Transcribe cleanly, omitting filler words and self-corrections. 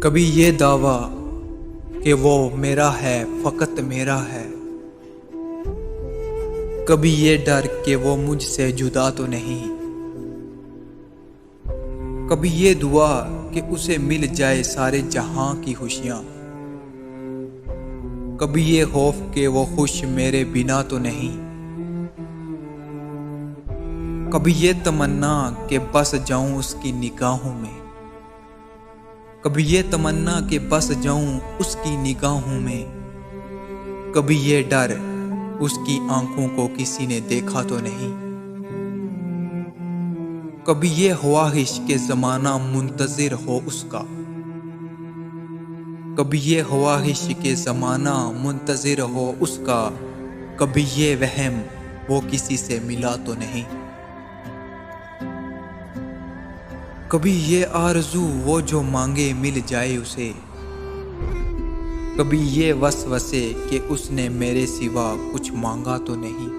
कभी ये दावा कि वो मेरा है, फ़कत मेरा है। कभी ये डर कि वो मुझसे जुदा तो नहीं। कभी ये दुआ कि उसे मिल जाए सारे जहां की खुशियां। कभी ये खौफ कि वो खुश मेरे बिना तो नहीं। कभी ये तमन्ना कि बस जाऊं उसकी निगाहों में। कभी ये तमन्ना कि बस जाऊं उसकी निगाहों में। कभी ये डर उसकी आंखों को किसी ने देखा तो नहीं। कभी ये ख्वाहिश के ज़माना मुंतज़िर हो उसका। कभी ये ख्वाहिश के ज़माना मुंतज़िर हो उसका। कभी ये वहम वो किसी से मिला तो नहीं। कभी ये आरज़ू वो जो मांगे मिल जाए उसे। कभी ये वसवसे कि उसने मेरे सिवा कुछ मांगा तो नहीं।